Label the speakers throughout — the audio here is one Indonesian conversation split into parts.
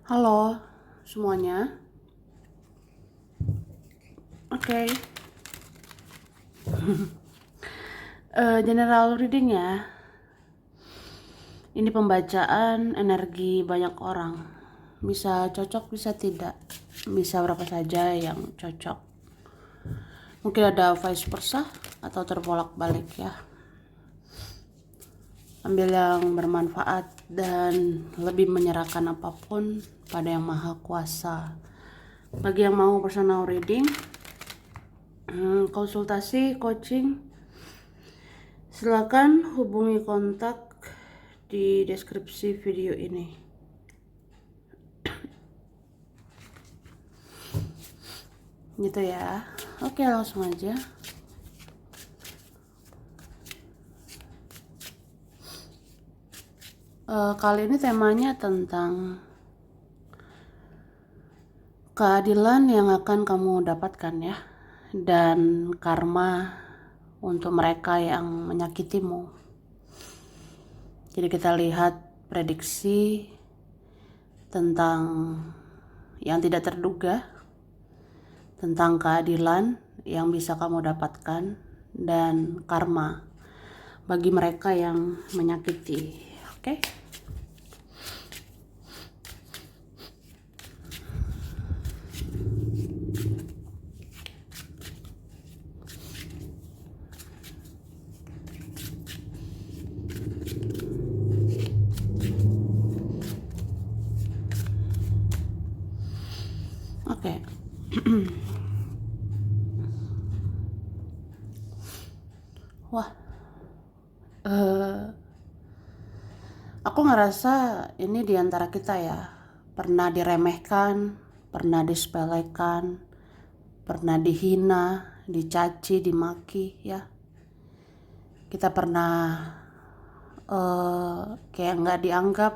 Speaker 1: Halo semuanya. Oke. General reading ya. Ini pembacaan energi banyak orang. Bisa cocok, bisa tidak. Bisa berapa saja yang cocok. Mungkin ada vice versa atau terbolak-balik ya. Ambil yang bermanfaat dan lebih menyerahkan apapun pada yang maha kuasa. Bagi yang mau personal reading, konsultasi, coaching, silakan hubungi kontak di deskripsi video ini. Gitu ya. Oke, langsung aja. Kali ini temanya tentang keadilan yang akan kamu dapatkan ya, dan karma untuk mereka yang menyakitimu. Jadi kita lihat prediksi tentang yang tidak terduga, tentang keadilan yang bisa kamu dapatkan dan karma bagi mereka yang menyakiti. Oke? Oke. Wah, aku ngerasa ini diantara kita ya, pernah diremehkan, pernah disepelekan, pernah dihina, dicaci, dimaki ya. Kita pernah kayak nggak dianggap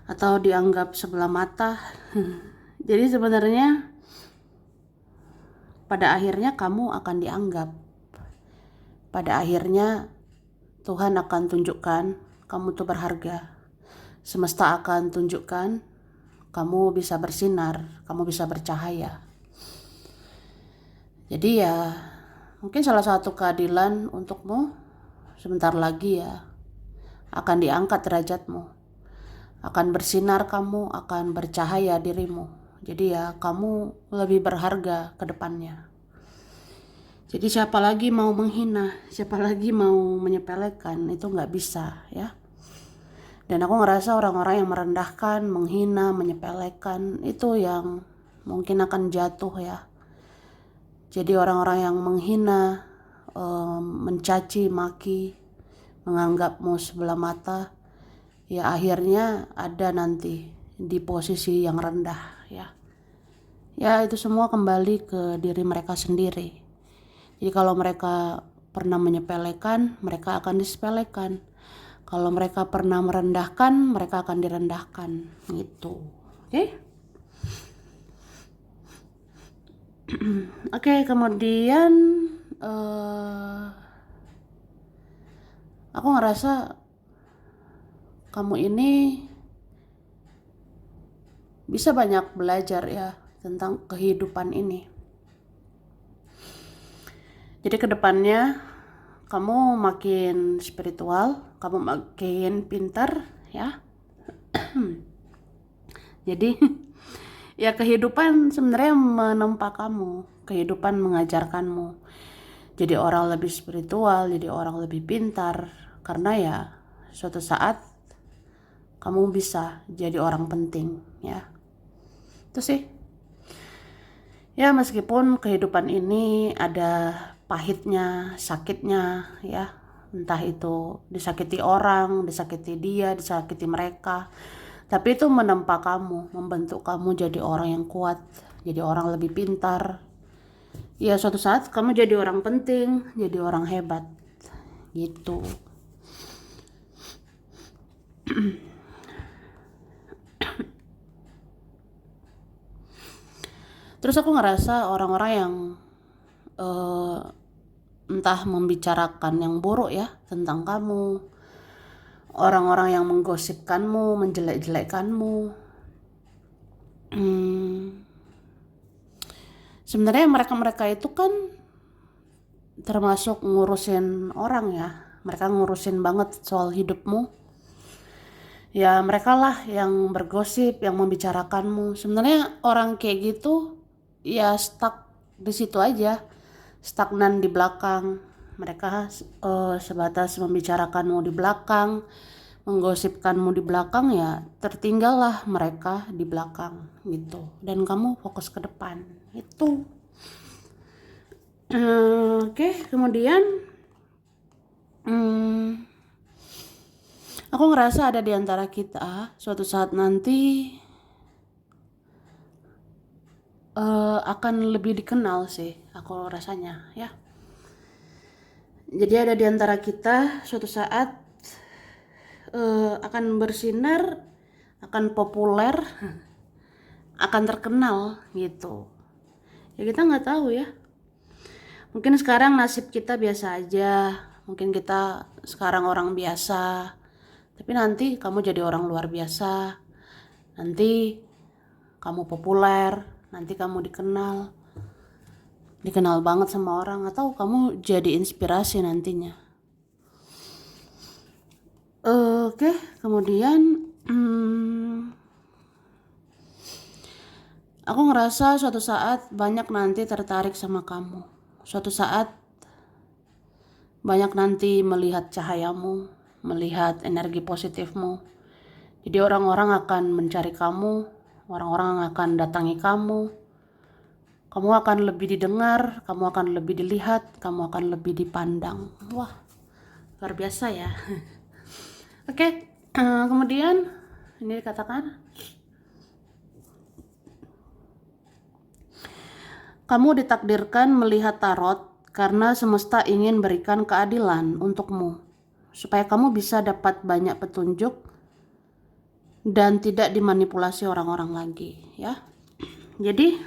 Speaker 1: atau dianggap sebelah mata. Jadi sebenarnya pada akhirnya kamu akan dianggap. Pada akhirnya Tuhan akan tunjukkan kamu tuh berharga. Semesta akan tunjukkan kamu bisa bersinar, kamu bisa bercahaya. Jadi ya mungkin salah satu keadilan untukmu sebentar lagi ya akan diangkat derajatmu. Akan bersinar kamu, akan bercahaya dirimu. Jadi ya kamu lebih berharga ke depannya. Jadi siapa lagi mau menghina, siapa lagi mau menyepelekan, itu nggak bisa ya. Dan aku ngerasa orang-orang yang merendahkan, menghina, menyepelekan, itu yang mungkin akan jatuh ya. Jadi orang-orang yang menghina, mencaci, maki, menganggapmu sebelah mata, ya akhirnya ada nanti di posisi yang rendah ya. Ya itu semua kembali ke diri mereka sendiri. Jadi kalau mereka pernah menyepelekan, mereka akan disepelekan. Kalau mereka pernah merendahkan, mereka akan direndahkan. Gitu. Oke? Oke, kemudian aku ngerasa kamu ini bisa banyak belajar ya tentang kehidupan ini. Jadi kedepannya kamu makin spiritual, kamu makin pintar ya. Jadi ya kehidupan sebenarnya menempa kamu, kehidupan mengajarkanmu. Jadi orang lebih spiritual, jadi orang lebih pintar, karena ya suatu saat kamu bisa jadi orang penting ya. Itu sih. Ya meskipun kehidupan ini ada pahitnya, sakitnya ya. Entah itu disakiti orang, disakiti dia, disakiti mereka. Tapi itu menempa kamu, membentuk kamu jadi orang yang kuat, jadi orang lebih pintar. Ya suatu saat kamu jadi orang penting, jadi orang hebat. Gitu. Terus aku ngerasa orang-orang yang entah membicarakan yang buruk ya tentang kamu, orang-orang yang menggosipkanmu, menjelek-jelekkanmu, Hmm, sebenarnya mereka-mereka itu kan termasuk ngurusin orang ya. Mereka ngurusin banget soal hidupmu. Ya mereka lah yang bergosip, yang membicarakanmu. Sebenarnya orang kayak gitu ya stuck di situ aja, stagnan di belakang. Mereka sebatas membicarakanmu di belakang, menggosipkanmu di belakang, ya tertinggallah mereka di belakang gitu. Dan kamu fokus ke depan. Itu. Oke, kemudian hmm, aku ngerasa ada di antara kita suatu saat nanti akan lebih dikenal sih, aku rasanya ya. Jadi ada di antara kita suatu saat akan bersinar, akan populer, akan terkenal gitu. Ya kita nggak tahu ya. Mungkin sekarang nasib kita biasa aja, mungkin kita sekarang orang biasa, tapi nanti kamu jadi orang luar biasa, nanti kamu populer, nanti kamu dikenal banget sama orang, atau kamu jadi inspirasi nantinya. Oke, kemudian aku ngerasa suatu saat banyak nanti tertarik sama kamu. Suatu saat banyak nanti melihat cahayamu, melihat energi positifmu. Jadi orang-orang akan mencari kamu, orang-orang akan datangi kamu. Kamu akan lebih didengar, kamu akan lebih dilihat, kamu akan lebih dipandang. Wah, luar biasa ya. Oke, kemudian ini dikatakan kamu ditakdirkan melihat tarot karena semesta ingin berikan keadilan untukmu, supaya kamu bisa dapat banyak petunjuk dan tidak dimanipulasi orang-orang lagi, ya. Jadi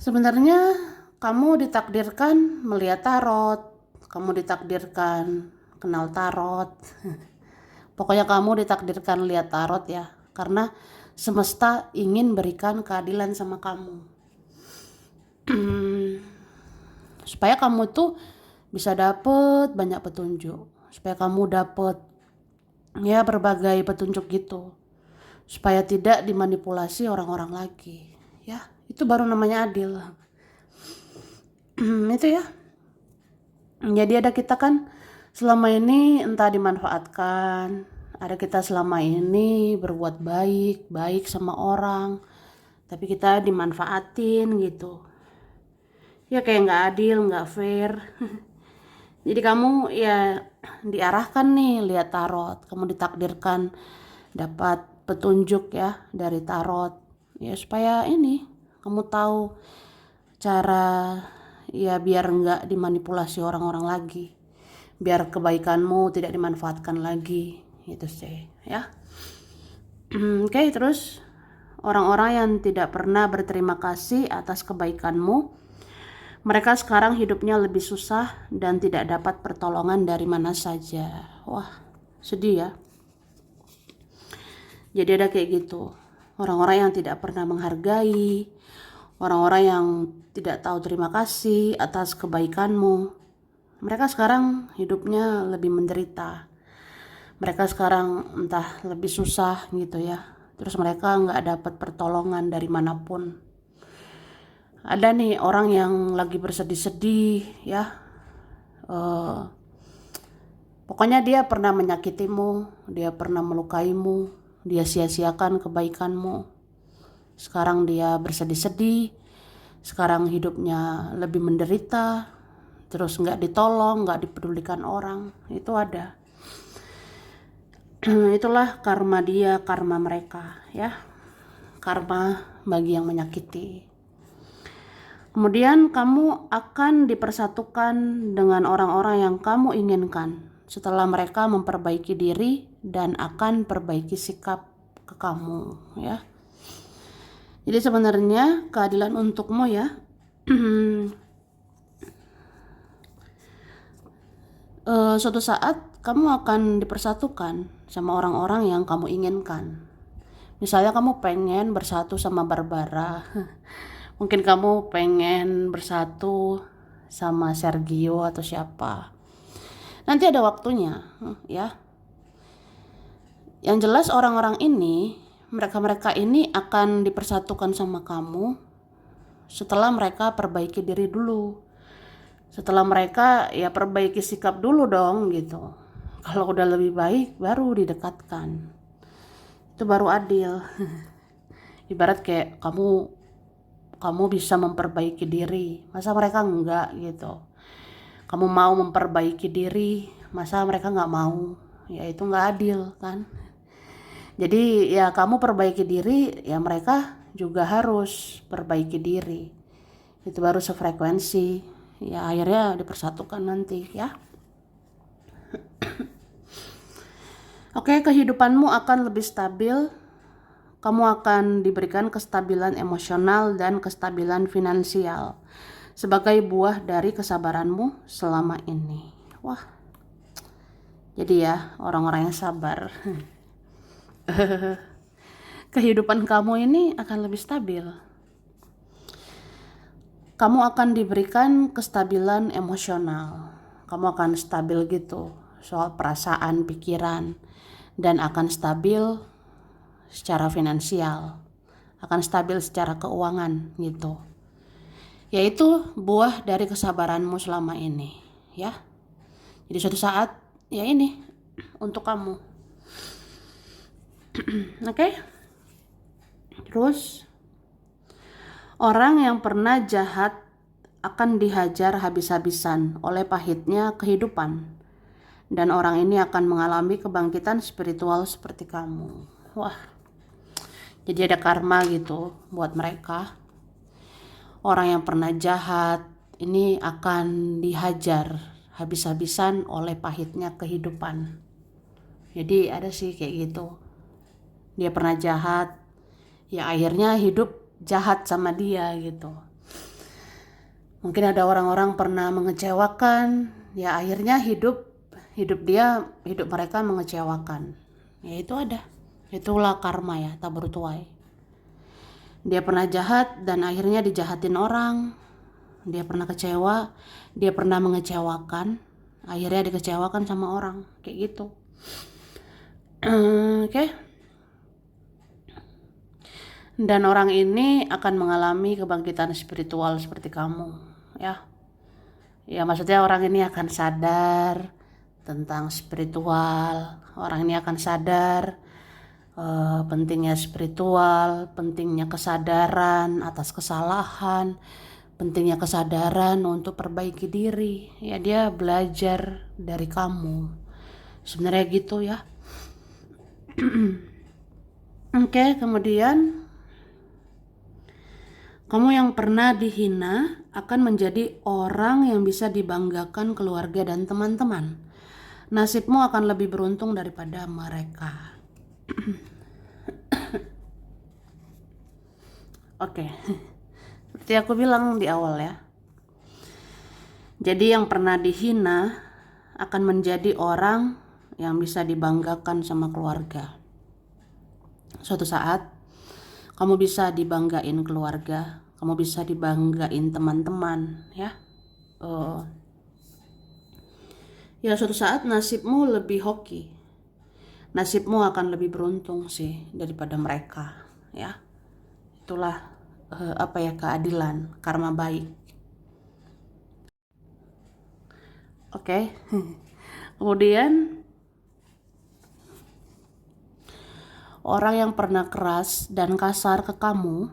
Speaker 1: sebenarnya kamu ditakdirkan melihat tarot, kamu ditakdirkan kenal tarot. Pokoknya kamu ditakdirkan lihat tarot ya, karena semesta ingin berikan keadilan sama kamu. Supaya kamu tuh bisa dapet banyak petunjuk, supaya kamu dapet ya berbagai petunjuk gitu, supaya tidak dimanipulasi orang-orang lagi, ya itu baru namanya adil. Itu ya. Jadi ada kita kan selama ini entah dimanfaatkan, ada kita selama ini berbuat baik sama orang, tapi kita dimanfaatin gitu. Ya kayak nggak adil, nggak fair. Jadi kamu ya diarahkan nih lihat tarot, kamu ditakdirkan dapat petunjuk ya dari tarot, ya supaya ini kamu tahu cara ya biar nggak dimanipulasi orang-orang lagi, biar kebaikanmu tidak dimanfaatkan lagi, itu sih ya. Oke, terus orang-orang yang tidak pernah berterima kasih atas kebaikanmu, mereka sekarang hidupnya lebih susah dan tidak dapat pertolongan dari mana saja. Wah, sedih ya. Jadi ada kayak gitu. Orang-orang yang tidak pernah menghargai, orang-orang yang tidak tahu terima kasih atas kebaikanmu. Mereka sekarang hidupnya lebih menderita. Mereka sekarang entah lebih susah gitu ya. Terus mereka nggak dapat pertolongan dari manapun. Ada nih orang yang lagi bersedih-sedih ya. Pokoknya dia pernah menyakitimu, dia pernah melukaimu, dia sia-siakan kebaikanmu. Sekarang dia bersedih-sedih, sekarang hidupnya lebih menderita, terus nggak ditolong, nggak dipedulikan orang, itu ada. Itulah karma dia, karma mereka ya, karma bagi yang menyakiti. Kemudian kamu akan dipersatukan dengan orang-orang yang kamu inginkan setelah mereka memperbaiki diri dan akan perbaiki sikap ke kamu ya. Jadi sebenarnya keadilan untukmu ya. Suatu saat kamu akan dipersatukan sama orang-orang yang kamu inginkan. Misalnya kamu pengen bersatu sama Barbara, mungkin kamu pengen bersatu sama Sergio atau siapa. Nanti ada waktunya, ya. Yang jelas orang-orang ini, mereka-mereka ini akan dipersatukan sama kamu setelah mereka perbaiki diri dulu. Setelah mereka ya perbaiki sikap dulu dong gitu. Kalau udah lebih baik baru didekatkan. Itu baru adil. Ibarat kayak kamu bisa memperbaiki diri, masa mereka enggak gitu. Kamu mau memperbaiki diri, masa mereka enggak mau. Ya itu enggak adil kan. Jadi ya kamu perbaiki diri, ya mereka juga harus perbaiki diri. Itu baru sefrekuensi. Ya akhirnya dipersatukan nanti ya. Oke, kehidupanmu akan lebih stabil. Kamu akan diberikan kestabilan emosional dan kestabilan finansial sebagai buah dari kesabaranmu selama ini. Wah, jadi ya orang-orang yang sabar. Kehidupan kamu ini akan lebih stabil. Kamu akan diberikan kestabilan emosional. Kamu akan stabil gitu soal perasaan, pikiran, dan akan stabil secara finansial, akan stabil secara keuangan gitu. Yaitu buah dari kesabaranmu selama ini, ya. Jadi suatu saat ya ini untuk kamu. Oke? Terus orang yang pernah jahat akan dihajar habis-habisan oleh pahitnya kehidupan. Dan orang ini akan mengalami kebangkitan spiritual seperti kamu. Wah, jadi ada karma gitu buat mereka. Orang yang pernah jahat ini akan dihajar habis-habisan oleh pahitnya kehidupan. Jadi ada sih kayak gitu. Dia pernah jahat, ya akhirnya hidup jahat sama dia gitu. Mungkin ada orang-orang pernah mengecewakan, ya akhirnya hidup mereka mengecewakan. Ya itu ada. Itulah karma ya, tak bertuai. Dia pernah jahat dan akhirnya dijahatin orang. Dia pernah kecewa, dia pernah mengecewakan, akhirnya dikecewakan sama orang. Kayak gitu. Oke. Dan orang ini akan mengalami kebangkitan spiritual seperti kamu, ya. Ya maksudnya orang ini akan sadar tentang spiritual. Orang ini akan sadar pentingnya spiritual, pentingnya kesadaran atas kesalahan, pentingnya kesadaran untuk perbaiki diri. Ya dia belajar dari kamu. Sebenarnya gitu ya. Oke, kemudian kamu yang pernah dihina akan menjadi orang yang bisa dibanggakan keluarga dan teman-teman. Nasibmu akan lebih beruntung daripada mereka. Oke. Seperti aku bilang di awal ya. Jadi yang pernah dihina akan menjadi orang yang bisa dibanggakan sama keluarga. Suatu saat kamu bisa dibanggain keluarga, kamu bisa dibanggain teman-teman ya. Ya suatu saat nasibmu lebih hoki. Nasibmu akan lebih beruntung sih daripada mereka ya. Itulah keadilan, karma baik. Oke. Kemudian orang yang pernah keras dan kasar ke kamu,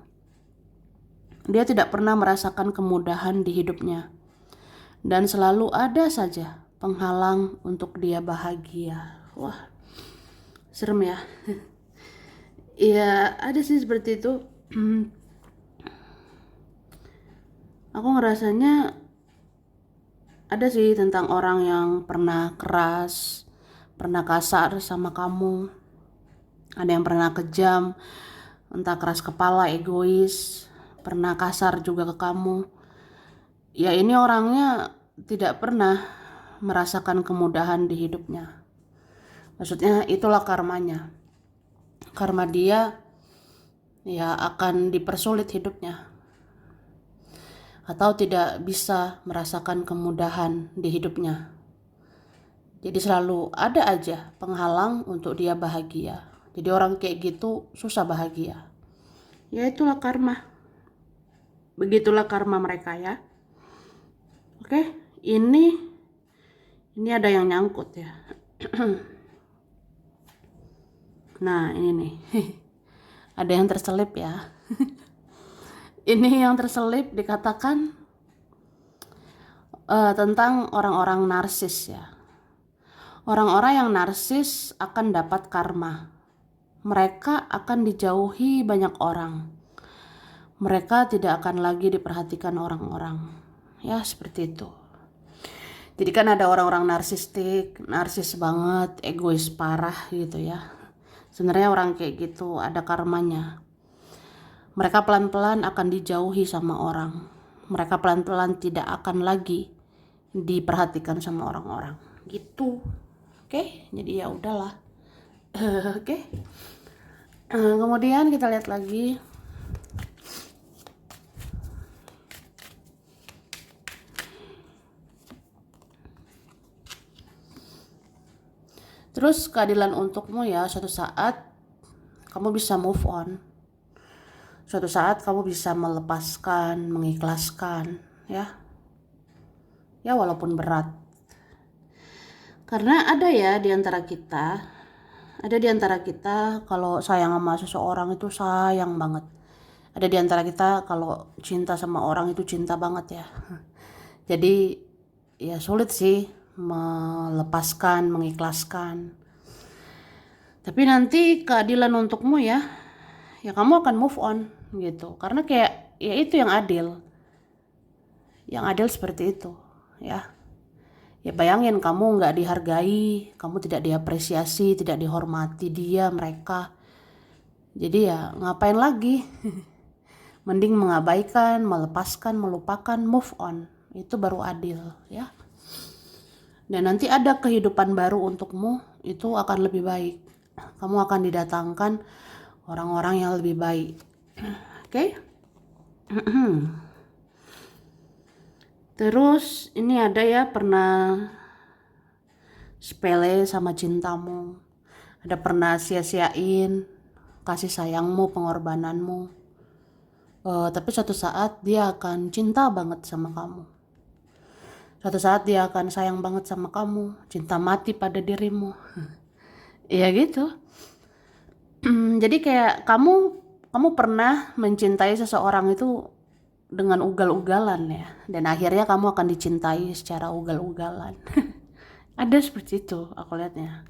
Speaker 1: dia tidak pernah merasakan kemudahan di hidupnya. Dan selalu ada saja penghalang untuk dia bahagia. Wah, serem ya. Iya, ada sih seperti itu. Aku ngerasanya ada sih tentang orang yang pernah keras, pernah kasar sama kamu. Ada yang pernah kejam, entah keras kepala, egois, pernah kasar juga ke kamu. Ya ini orangnya tidak pernah merasakan kemudahan di hidupnya. Maksudnya itulah karmanya. Karma dia ya akan dipersulit hidupnya, atau tidak bisa merasakan kemudahan di hidupnya. Jadi selalu ada aja penghalang untuk dia bahagia. Jadi orang kayak gitu susah bahagia. Ya itulah karma. Begitulah karma mereka ya. Oke, ini ada yang nyangkut ya. Nah, ini nih. Ada yang terselip ya. Ini yang terselip dikatakan tentang orang-orang narsis ya. Orang-orang yang narsis akan dapat karma. Mereka akan dijauhi banyak orang. Mereka tidak akan lagi diperhatikan orang-orang. Ya, seperti itu. Jadi kan ada orang-orang narsistik, narsis banget, egois parah gitu ya. Sebenarnya orang kayak gitu ada karmanya. Mereka pelan-pelan akan dijauhi sama orang. Mereka pelan-pelan tidak akan lagi diperhatikan sama orang-orang. Gitu. Oke, jadi ya udahlah. Oke. Kemudian kita lihat lagi. Terus keadilan untukmu ya, suatu saat kamu bisa move on. Suatu saat kamu bisa melepaskan, mengikhlaskan, ya. Ya walaupun berat. Karena ada di antara kita kalau sayang sama seseorang itu sayang banget. Ada di antara kita kalau cinta sama orang itu cinta banget ya. Jadi ya sulit sih melepaskan, mengikhlaskan. Tapi nanti keadilan untukmu ya kamu akan move on gitu. Karena kayak ya itu yang adil. Yang adil seperti itu ya. Ya bayangin kamu nggak dihargai, kamu tidak diapresiasi, tidak dihormati mereka. Jadi ya ngapain lagi? Mending mengabaikan, melepaskan, melupakan, move on. Itu baru adil ya. Dan nanti ada kehidupan baru untukmu, itu akan lebih baik. Kamu akan didatangkan orang-orang yang lebih baik. Oke? Terus ini ada ya pernah sepele sama cintamu. Ada pernah sia-siain kasih sayangmu, pengorbananmu. Tapi suatu saat dia akan cinta banget sama kamu. Suatu saat dia akan sayang banget sama kamu, cinta mati pada dirimu. Iya gitu. Jadi kayak kamu pernah mencintai seseorang itu dengan ugal-ugalan ya, dan akhirnya kamu akan dicintai secara ugal-ugalan. Ada seperti itu aku lihatnya.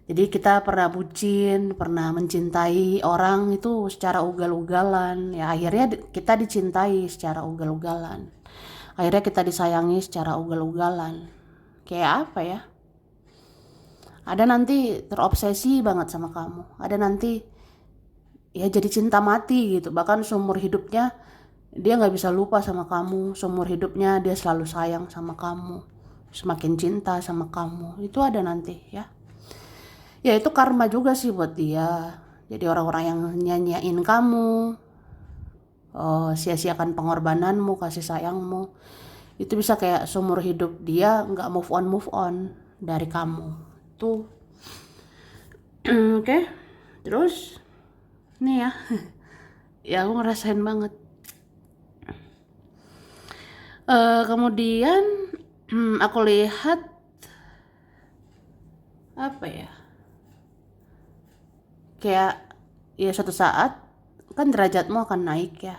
Speaker 1: Jadi kita pernah bucin, pernah mencintai orang itu secara ugal-ugalan, ya akhirnya kita dicintai secara ugal-ugalan. Akhirnya kita disayangi secara ugal-ugalan. Kayak apa ya? Ada nanti terobsesi banget sama kamu. Ada nanti ya jadi cinta mati gitu. Bahkan seumur hidupnya dia nggak bisa lupa sama kamu. Seumur hidupnya dia selalu sayang sama kamu. Semakin cinta sama kamu. Itu ada nanti ya. Ya itu karma juga sih buat dia. Jadi orang-orang yang nyanyain kamu, sia-siakan pengorbananmu, kasih sayangmu, itu bisa kayak seumur hidup dia nggak move on dari kamu. Tuh. Oke. Terus nih ya. Ya aku ngerasain banget. Kemudian aku lihat apa ya? Kayak ya suatu saat kan derajatmu akan naik ya.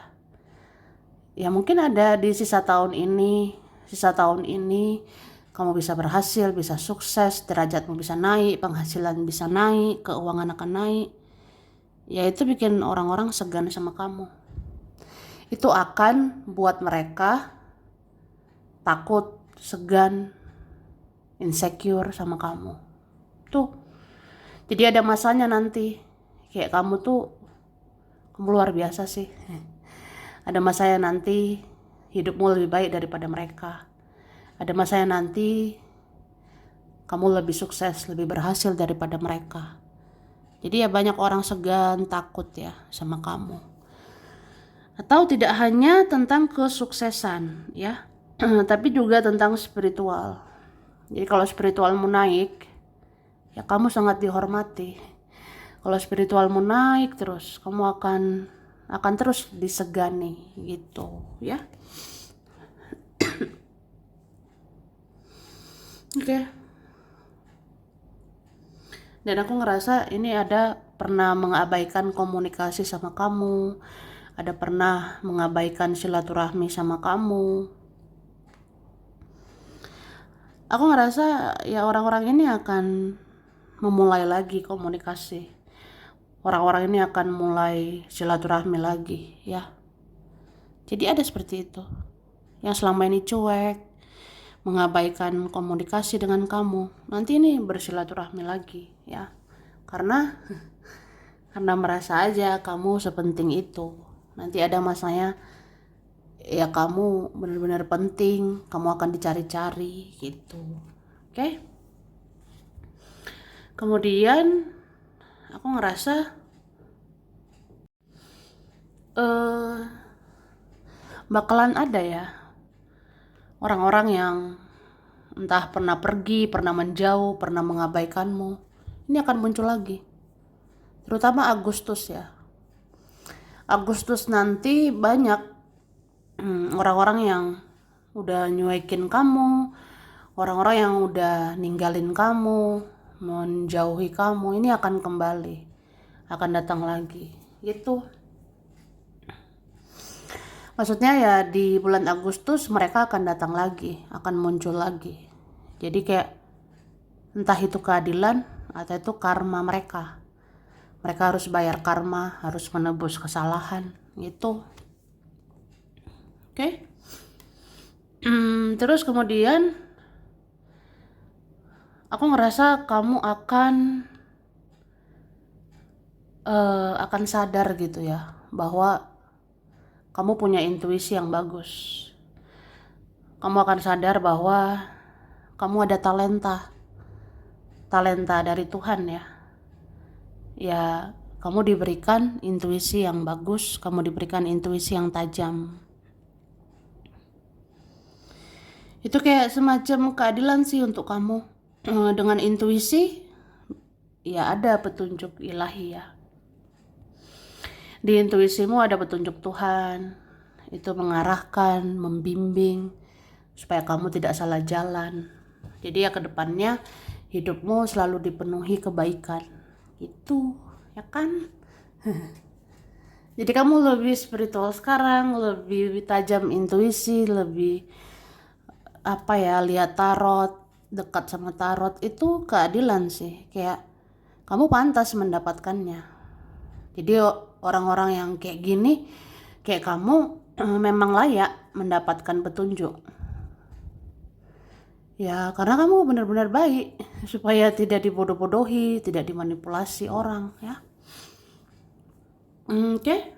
Speaker 1: Ya mungkin ada di sisa tahun ini kamu bisa berhasil, bisa sukses, derajatmu bisa naik, penghasilan bisa naik, keuangan akan naik. Ya itu bikin orang-orang segan sama kamu. Itu akan buat mereka takut, segan, insecure sama kamu. Tuh. Jadi ada masanya nanti kayak kamu luar biasa sih. Ada masanya nanti hidupmu lebih baik daripada mereka. Ada masanya nanti kamu lebih sukses, lebih berhasil daripada mereka. Jadi ya banyak orang segan, takut ya sama kamu. Atau tidak hanya tentang kesuksesan ya, tapi juga tentang spiritual. Jadi kalau spiritualmu naik, ya kamu sangat dihormati. Kalau spiritualmu naik terus, kamu akan terus disegani gitu ya. Oke. Dan aku ngerasa ini ada pernah mengabaikan komunikasi sama kamu, ada pernah mengabaikan silaturahmi sama kamu. Aku ngerasa ya orang-orang ini akan memulai lagi komunikasi. Orang-orang ini akan mulai silaturahmi lagi ya. Jadi ada seperti itu. Yang selama ini cuek, mengabaikan komunikasi dengan kamu, nanti ini bersilaturahmi lagi ya. Karena merasa aja kamu sepenting itu. Nanti ada masanya ya kamu benar-benar penting, kamu akan dicari-cari gitu. Oke? Kemudian aku ngerasa bakalan ada ya orang-orang yang entah pernah pergi, pernah menjauh, pernah mengabaikanmu. Ini akan muncul lagi. Terutama Agustus ya. Agustus nanti banyak orang-orang yang udah nyuekin kamu, orang-orang yang udah ninggalin kamu, menjauhi kamu, ini akan kembali, akan datang lagi gitu. Maksudnya ya di bulan Agustus mereka akan datang lagi, akan muncul lagi. Jadi kayak entah itu keadilan atau itu karma mereka. Mereka harus bayar karma, harus menebus kesalahan gitu. Oke? Terus kemudian aku ngerasa kamu akan sadar gitu ya, bahwa kamu punya intuisi yang bagus. Kamu akan sadar bahwa kamu ada talenta dari Tuhan ya. Ya, kamu diberikan intuisi yang bagus, kamu diberikan intuisi yang tajam. Itu kayak semacam keadilan sih untuk kamu. Dengan intuisi, ya ada petunjuk ilahi ya. Di intuisimu ada petunjuk Tuhan, itu mengarahkan, membimbing, supaya kamu tidak salah jalan. Jadi ya kedepannya hidupmu selalu dipenuhi kebaikan. Itu, ya kan? Jadi kamu lebih spiritual sekarang, lebih tajam intuisi, lebih lihat tarot, dekat sama tarot, itu keadilan sih. Kayak kamu pantas mendapatkannya. Jadi orang-orang yang kayak gini, kayak kamu memang layak mendapatkan petunjuk. Ya karena kamu benar-benar baik, supaya tidak dibodoh-bodohi, tidak dimanipulasi orang ya. Oke.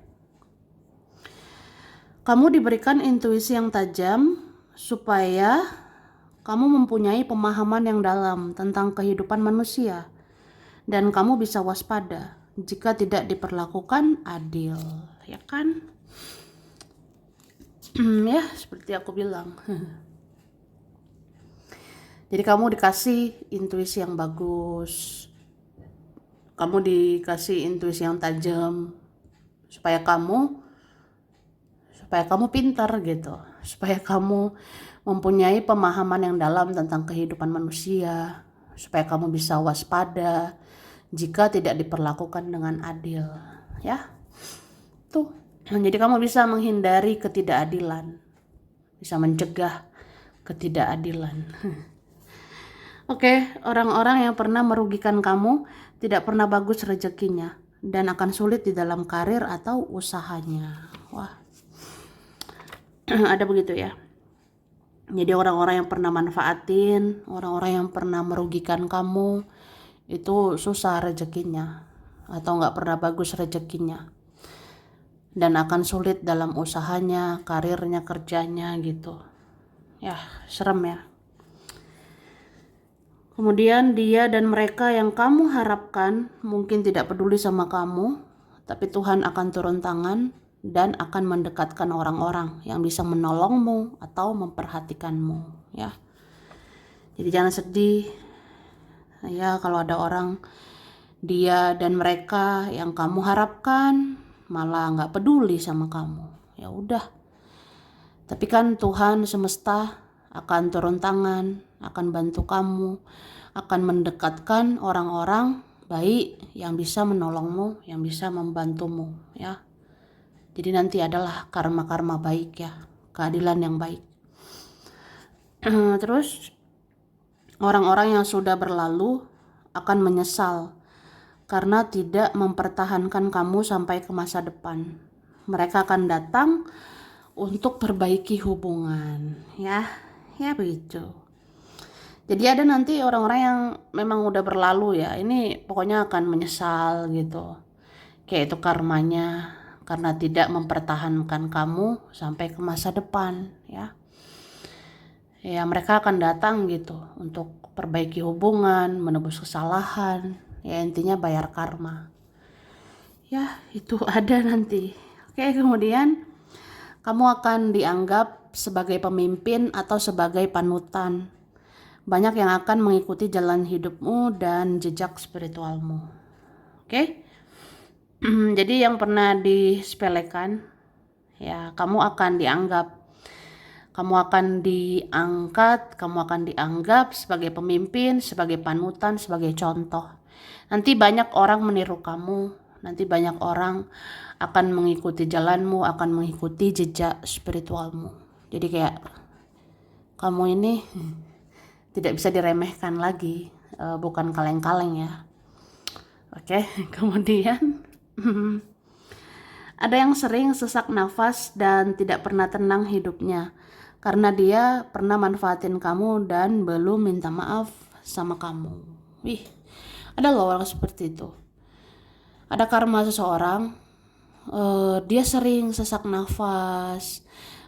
Speaker 1: Kamu diberikan intuisi yang tajam supaya kamu mempunyai pemahaman yang dalam tentang kehidupan manusia. Dan kamu bisa waspada jika tidak diperlakukan adil, ya kan? Ya, seperti aku bilang. Jadi kamu dikasih intuisi yang bagus. Kamu dikasih intuisi yang tajam supaya kamu pintar gitu. Supaya kamu mempunyai pemahaman yang dalam tentang kehidupan manusia, supaya kamu bisa waspada jika tidak diperlakukan dengan adil, ya. Tuh. Jadi kamu bisa menghindari ketidakadilan, bisa mencegah ketidakadilan. Oke, orang-orang yang pernah merugikan kamu tidak pernah bagus rezekinya dan akan sulit di dalam karir atau usahanya. Wah. Ada begitu ya. Jadi orang-orang yang pernah manfaatin, orang-orang yang pernah merugikan kamu, itu susah rezekinya atau nggak pernah bagus rezekinya dan akan sulit dalam usahanya, karirnya, kerjanya gitu ya. Serem ya. Kemudian dia dan mereka yang kamu harapkan mungkin tidak peduli sama kamu, tapi Tuhan akan turun tangan dan akan mendekatkan orang-orang yang bisa menolongmu atau memperhatikanmu, ya. Jadi jangan sedih, ya, kalau ada orang dia dan mereka yang kamu harapkan malah nggak peduli sama kamu. Ya udah. Tapi kan Tuhan semesta akan turun tangan, akan bantu kamu, akan mendekatkan orang-orang baik yang bisa menolongmu, yang bisa membantumu, ya. Jadi nanti adalah karma-karma baik, ya, keadilan yang baik. Terus orang-orang yang sudah berlalu akan menyesal karena tidak mempertahankan kamu sampai ke masa depan. Mereka akan datang untuk perbaiki hubungan, ya begitu. Jadi ada nanti orang-orang yang memang udah berlalu, ya, ini pokoknya akan menyesal gitu, kayak itu karmanya karena tidak mempertahankan kamu sampai ke masa depan, ya. Mereka akan datang gitu untuk perbaiki hubungan, menebus kesalahan, ya intinya bayar karma, ya itu ada nanti. Oke, kemudian kamu akan dianggap sebagai pemimpin atau sebagai panutan. Banyak yang akan mengikuti jalan hidupmu dan jejak spiritualmu. Oke? Jadi yang pernah disepelekan, ya kamu akan dianggap, kamu akan diangkat, kamu akan dianggap sebagai pemimpin, sebagai panutan, sebagai contoh. Nanti banyak orang meniru kamu, nanti banyak orang akan mengikuti jalanmu, akan mengikuti jejak spiritualmu. Jadi kayak kamu ini tidak bisa diremehkan lagi, bukan kaleng-kaleng, ya. Oke, kemudian ada yang sering sesak nafas dan tidak pernah tenang hidupnya karena dia pernah manfaatin kamu dan belum minta maaf sama kamu. Wih, ada loh orang seperti itu. Ada karma seseorang, dia sering sesak nafas,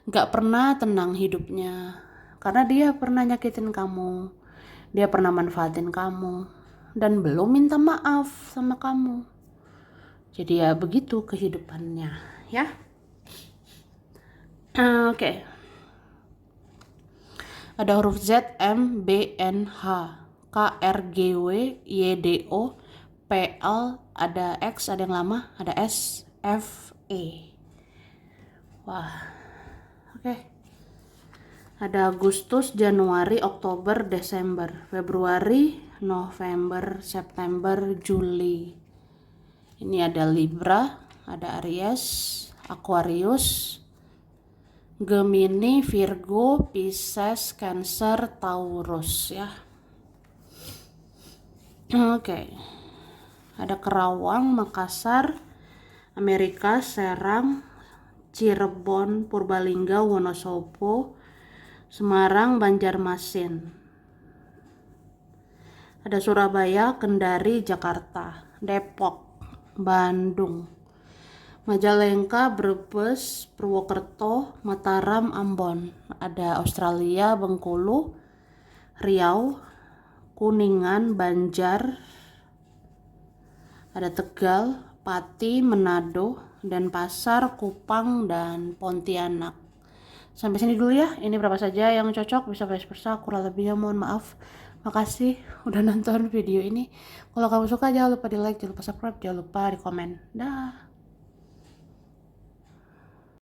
Speaker 1: gak pernah tenang hidupnya karena dia pernah nyakitin kamu, dia pernah manfaatin kamu dan belum minta maaf sama kamu. Jadi ya begitu kehidupannya, ya. Oke. Ada huruf Z, M, B, N, H, K, R, G, W, Y, D, O, P, L, ada X, ada yang lama, ada S, F, E. Wah, oke. Ada Agustus, Januari, Oktober, Desember, Februari, November, September, Juli. Ini ada Libra, ada Aries, Aquarius, Gemini, Virgo, Pisces, Cancer, Taurus, ya. Oke. Ada Kerawang, Makassar, Amerika, Serang, Cirebon, Purbalingga, Wonosobo, Semarang, Banjarmasin. Ada Surabaya, Kendari, Jakarta, Depok, Bandung, Majalengka, Brebes, Purwokerto, Mataram, Ambon. Ada Australia, Bengkulu, Riau, Kuningan, Banjar. Ada Tegal, Pati, Manado, Denpasar, Kupang, dan Pontianak. Sampai sini dulu ya, ini berapa saja yang cocok, bisa vice versa, kurang lebihnya mohon maaf. Makasih udah nonton video ini. Kalau kamu suka jangan lupa di like, jangan lupa subscribe, jangan lupa di komen. Dah.